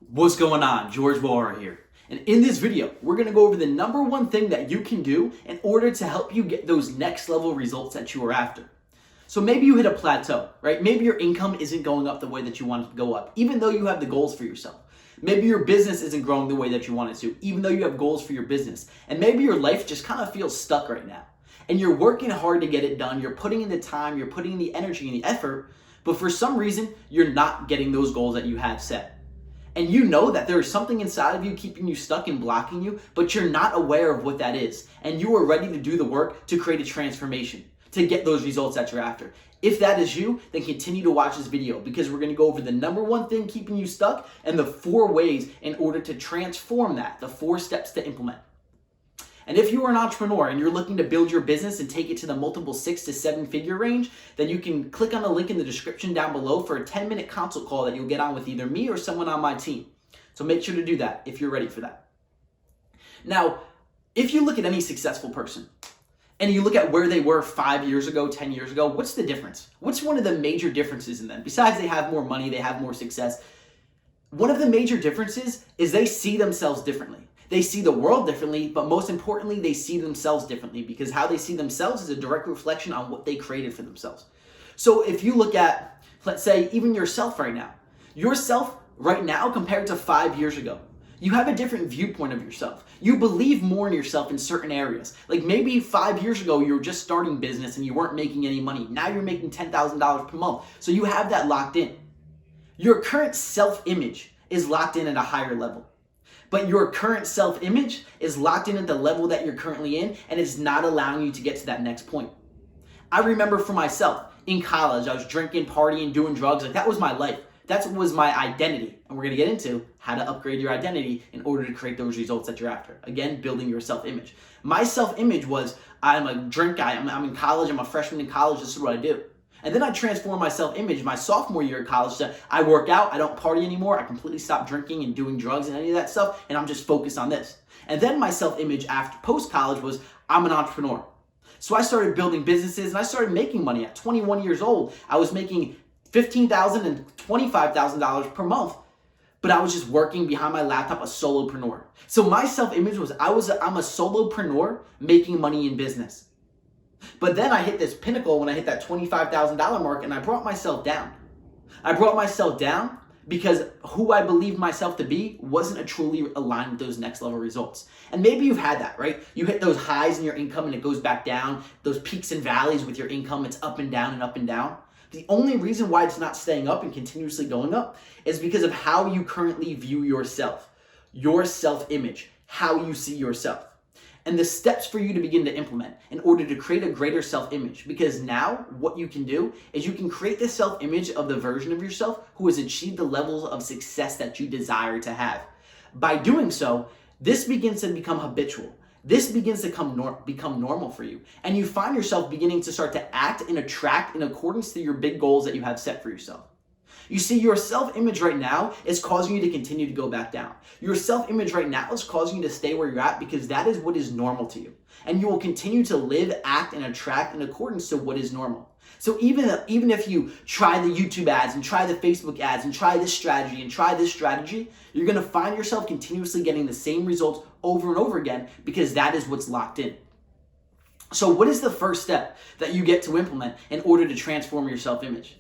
What's going on? George Wohar here. And in this video, we're going to go over the number one thing that you can do in order to help you get those next level results that you are after. So maybe you hit a plateau, right? Maybe your income isn't going up the way that you want it to go up, even though you have the goals for yourself. Maybe your business isn't growing the way that you want it to, even though you have goals for your business. And maybe your life just kind of feels stuck right now. And you're working hard to get it done. You're putting in the time, you're putting in the energy and the effort, but for some reason, you're not getting those goals that you have set. And you know that there is something inside of you keeping you stuck and blocking you, but you're not aware of what that is. And you are ready to do the work to create a transformation, to get those results that you're after. If that is you, then continue to watch this video because we're gonna go over the number one thing keeping you stuck and the 4 ways in order to transform that, the 4 steps to implement. And if you are an entrepreneur and you're looking to build your business and take it to the multiple 6 to 7 figure range, then you can click on the link in the description down below for a 10-minute consult call that you'll get on with either me or someone on my team. So make sure to do that if you're ready for that. Now, if you look at any successful person and you look at where they were 5 years ago, 10 years ago, what's the difference? What's one of the major differences in them? Besides they have more money, they have more success. One of the major differences is they see themselves differently. They see the world differently, but most importantly, they see themselves differently because how they see themselves is a direct reflection on what they created for themselves. So if you look at, let's say, even yourself right now compared to 5 years ago, you have a different viewpoint of yourself. You believe more in yourself in certain areas. Like maybe 5 years ago, you were just starting business and you weren't making any money. Now you're making $10,000 per month. So you have that locked in. Your current self-image is locked in at a higher level. But your current self-image is locked in at the level that you're currently in and is not allowing you to get to that next point. I remember for myself, in college, I was drinking, partying, doing drugs. Like that was my life. That was my identity. And we're going to get into how to upgrade your identity in order to create those results that you're after. Again, building your self-image. My self-image was, I'm a drink guy. I'm in college. I'm a freshman in college. This is what I do. And then I transformed my self-image my sophomore year of college to I work out, I don't party anymore, I completely stopped drinking and doing drugs and any of that stuff, and I'm just focused on this. And then my self-image after post-college was I'm an entrepreneur. So I started building businesses and I started making money. At 21 years old, I was making $15,000 and $25,000 per month, but I was just working behind my laptop, a solopreneur. So my self-image was I'm a solopreneur making money in business. But then I hit this pinnacle when I hit that $25,000 mark and I brought myself down. I brought myself down because who I believed myself to be wasn't a truly aligned with those next level results. And maybe you've had that, right? You hit those highs in your income and it goes back down. Those peaks and valleys with your income, it's up and down and up and down. The only reason why it's not staying up and continuously going up is because of how you currently view yourself, your self-image, how you see yourself. And the steps for you to begin to implement in order to create a greater self-image. Because now what you can do is you can create the self-image of the version of yourself who has achieved the levels of success that you desire to have. By doing so, this begins to become habitual. This begins to become normal for you. And you find yourself beginning to start to act and attract in accordance to your big goals that you have set for yourself. You see, your self-image right now is causing you to continue to go back down. Your self-image right now is causing you to stay where you're at because that is what is normal to you. And you will continue to live, act, and attract in accordance to what is normal. So even if you try the YouTube ads and try the Facebook ads and try this strategy and try this strategy, you're going to find yourself continuously getting the same results over and over again because that is what's locked in. So what is the first step that you get to implement in order to transform your self-image?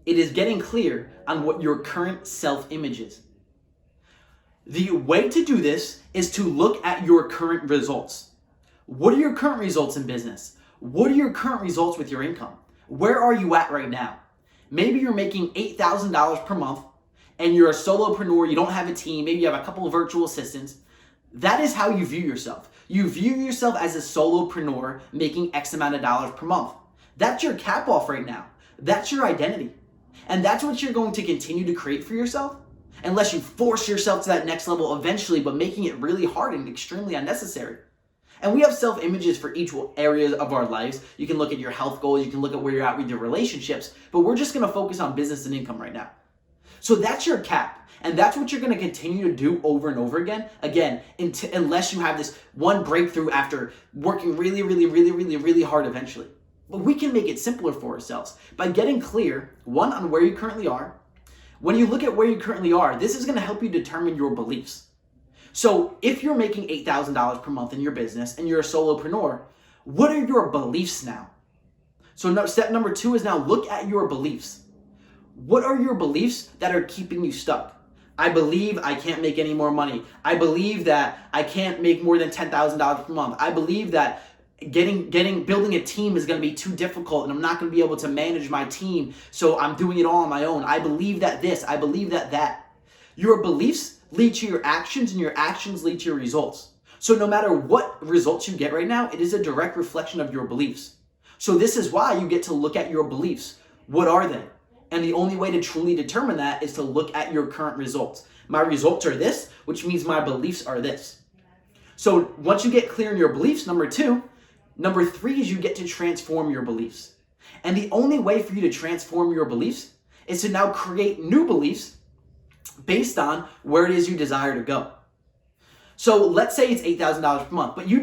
It is getting clear on what your current self-image is. The way to do this is to look at your current results. What are your current results in business? What are your current results with your income? Where are you at right now? Maybe you're making $8,000 per month and you're a solopreneur, you don't have a team, maybe you have a couple of virtual assistants. That is how you view yourself. You view yourself as a solopreneur making X amount of dollars per month. That's your cap off right now. That's your identity. And that's what you're going to continue to create for yourself unless you force yourself to that next level eventually, but making it really hard and extremely unnecessary. And we have self-images for each area of our lives. You can look at your health goals, you can look at where you're at with your relationships, but we're just going to focus on business and income right now. So that's your cap. And that's what you're going to continue to do over and over again, unless you have this one breakthrough after working really hard eventually. But we can make it simpler for ourselves by getting clear, one, on where you currently are, When you look at where you currently are, this is going to help you determine your beliefs. So if you're making $8,000 per month in your business and you're a solopreneur, what are your beliefs now? So step number 2 is now look at your beliefs. What are your beliefs that are keeping you stuck? I believe I can't make any more money. I believe that I can't make more than $10,000 per month. I believe that building a team is going to be too difficult and I'm not going to be able to manage my team, so I'm doing it all on my own. I believe that this, I believe that. Your beliefs lead to your actions and your actions lead to your results. So no matter what results you get right now, it is a direct reflection of your beliefs. So this is why you get to look at your beliefs. What are they? And the only way to truly determine that is to look at your current results. My results are this, which means my beliefs are this. So once you get clear in your beliefs, number 3 is you get to transform your beliefs. And the only way for you to transform your beliefs is to now create new beliefs based on where it is you desire to go. So let's say it's $8,000 per month, but you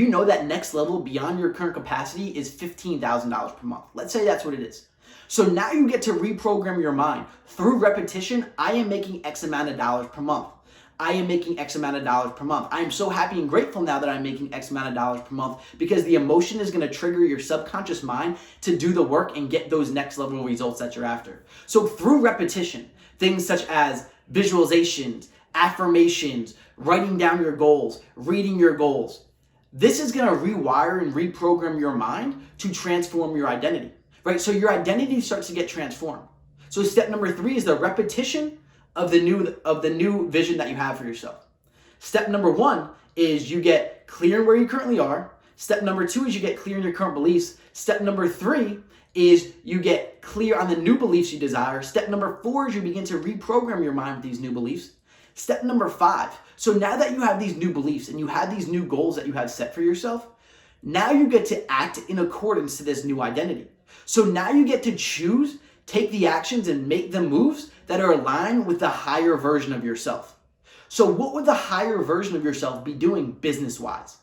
know that next level beyond your current capacity is $15,000 per month. Let's say that's what it is. So now you get to reprogram your mind. Through repetition, I am making X amount of dollars per month. I am making X amount of dollars per month. I am so happy and grateful now that I'm making X amount of dollars per month, because the emotion is going to trigger your subconscious mind to do the work and get those next level results that you're after. So through repetition, things such as visualizations, affirmations, writing down your goals, reading your goals, this is going to rewire and reprogram your mind to transform your identity, right? So your identity starts to get transformed. So step number 3 is the repetition of the new vision that you have for yourself. Step number 1 is you get clear in where you currently are. Step number 2 is you get clear in your current beliefs. Step number 3 is you get clear on the new beliefs you desire. Step number 4 is you begin to reprogram your mind with these new beliefs. Step number 5. So now that you have these new beliefs and you have these new goals that you have set for yourself, now you get to act in accordance to this new identity. So now you get to choose, take the actions, and make the moves that are aligned with the higher version of yourself. So what would the higher version of yourself be doing business-wise?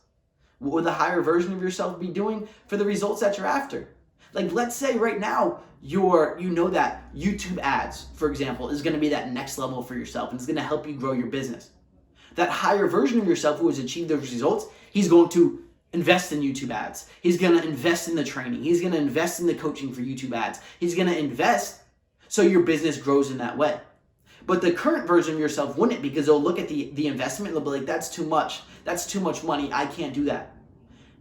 What would the higher version of yourself be doing for the results that you're after? Like, let's say right now, you know that YouTube ads, for example, is going to be that next level for yourself and it's going to help you grow your business. That higher version of yourself who has achieved those results, he's going to invest in YouTube ads. He's going to invest in the training. He's going to invest in the coaching for YouTube ads. He's going to invest so your business grows in that way. But the current version of yourself wouldn't, because they'll look at the investment and they'll be like, that's too much. That's too much money. I can't do that.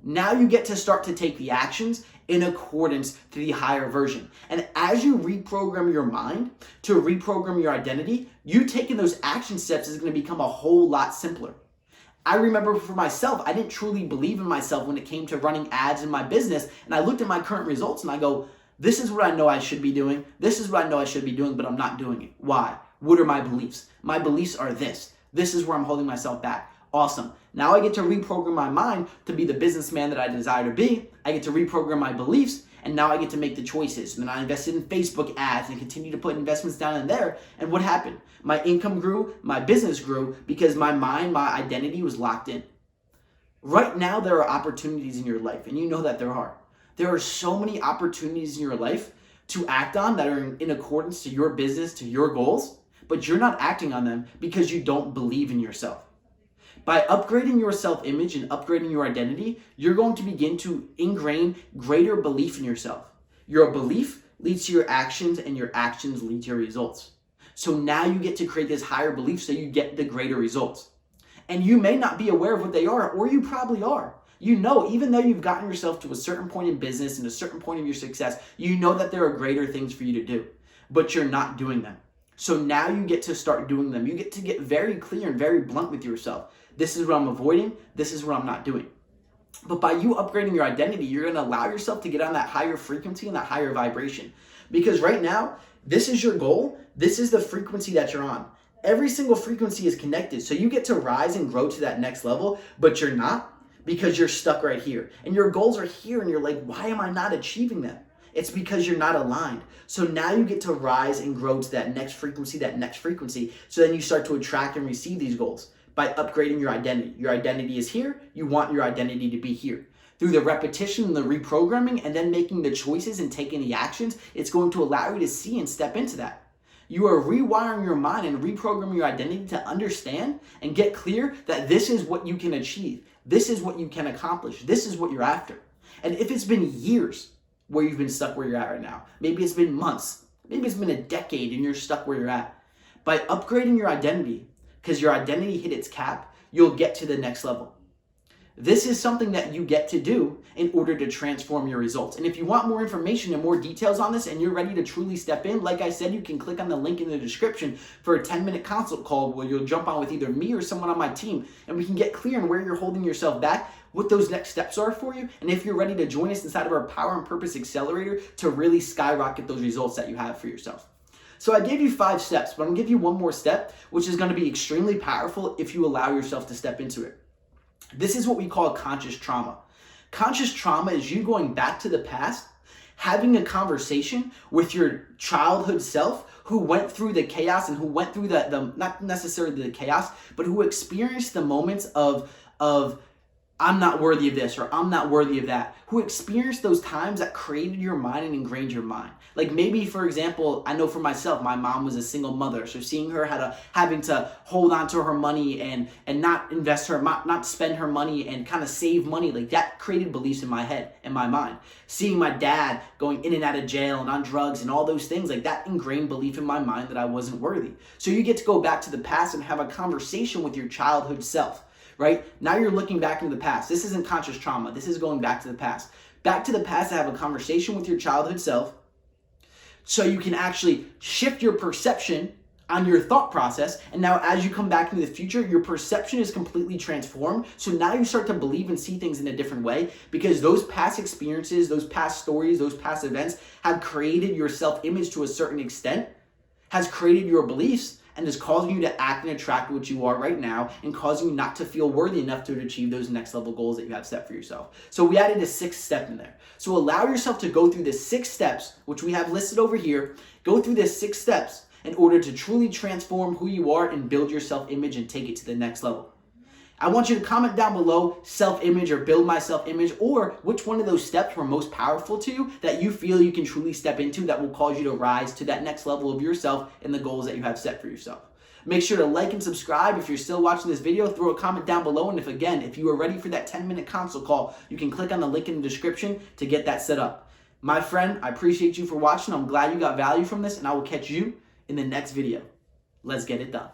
Now you get to start to take the actions in accordance to the higher version. And as you reprogram your mind to reprogram your identity, you taking those action steps is going to become a whole lot simpler. I remember for myself, I didn't truly believe in myself when it came to running ads in my business. And I looked at my current results and I go, this is what I know I should be doing. This is what I know I should be doing, but I'm not doing it. Why? What are my beliefs? My beliefs are this. This is where I'm holding myself back. Awesome. Now I get to reprogram my mind to be the businessman that I desire to be. I get to reprogram my beliefs, and now I get to make the choices. And then I invested in Facebook ads and continue to put investments down in there. And what happened? My income grew, my business grew, because my mind, my identity was locked in. Right now, there are opportunities in your life, and you know that there are. There are so many opportunities in your life to act on that are in accordance to your business, to your goals, but you're not acting on them because you don't believe in yourself. By upgrading your self-image and upgrading your identity, you're going to begin to ingrain greater belief in yourself. Your belief leads to your actions, and your actions lead to your results. So now you get to create this higher belief so you get the greater results. And you may not be aware of what they are, or you probably are. You know, even though you've gotten yourself to a certain point in business and a certain point of your success, you know that there are greater things for you to do, but you're not doing them. So now you get to start doing them. You get to get very clear and very blunt with yourself. This is what I'm avoiding. This is what I'm not doing. But by you upgrading your identity, you're going to allow yourself to get on that higher frequency and that higher vibration. Because right now, this is your goal. This is the frequency that you're on. Every single frequency is connected. So you get to rise and grow to that next level, but you're not, because you're stuck right here. And your goals are here and you're like, why am I not achieving them? It's because you're not aligned. So now you get to rise and grow to that next frequency. So then you start to attract and receive these goals by upgrading your identity. Your identity is here. You want your identity to be here. Through the repetition and the reprogramming and then making the choices and taking the actions, it's going to allow you to see and step into that. You are rewiring your mind and reprogramming your identity to understand and get clear that this is what you can achieve. This is what you can accomplish. This is what you're after. And if it's been years where you've been stuck where you're at right now, maybe it's been months, maybe it's been a decade and you're stuck where you're at, by upgrading your identity, because your identity hit its cap, you'll get to the next level. This is something that you get to do in order to transform your results. And if you want more information and more details on this and you're ready to truly step in, like I said, you can click on the link in the description for a 10-minute consult call where you'll jump on with either me or someone on my team, and we can get clear on where you're holding yourself back, what those next steps are for you, and if you're ready to join us inside of our Power and Purpose Accelerator to really skyrocket those results that you have for yourself. So I gave you 5 steps, but I'm gonna give you one more step, which is gonna be extremely powerful if you allow yourself to step into it. This is what we call conscious trauma. Conscious trauma is you going back to the past, having a conversation with your childhood self who went through the chaos and who went through the not necessarily the chaos, but who experienced the moments of I'm not worthy of this or I'm not worthy of that, who experienced those times that created your mind and ingrained your mind. Like maybe, for example, I know for myself, my mom was a single mother, so seeing her having to hold on to her money and not invest her, not spend her money and kind of save money, like that created beliefs in my head and my mind. Seeing my dad going in and out of jail and on drugs and all those things, like that ingrained belief in my mind that I wasn't worthy. So you get to go back to the past and have a conversation with your childhood self. Right? Now you're looking back into the past. This isn't conscious trauma. This is going back to the past. Back to the past to have a conversation with your childhood self so you can actually shift your perception on your thought process. And now as you come back into the future, your perception is completely transformed. So now you start to believe and see things in a different way because those past experiences, those past stories, those past events have created your self-image to a certain extent, has created your beliefs, and is causing you to act and attract what you are right now and causing you not to feel worthy enough to achieve those next level goals that you have set for yourself. So we added a 6th step in there. So allow yourself to go through the 6 steps, which we have listed over here. Go through the 6 steps in order to truly transform who you are and build your self-image and take it to the next level. I want you to comment down below self-image or build my self-image, or which one of those steps were most powerful to you that you feel you can truly step into that will cause you to rise to that next level of yourself and the goals that you have set for yourself. Make sure to like and subscribe. If you're still watching this video, throw a comment down below. And if you are ready for that 10-minute consult call, you can click on the link in the description to get that set up. My friend, I appreciate you for watching. I'm glad you got value from this, and I will catch you in the next video. Let's get it done.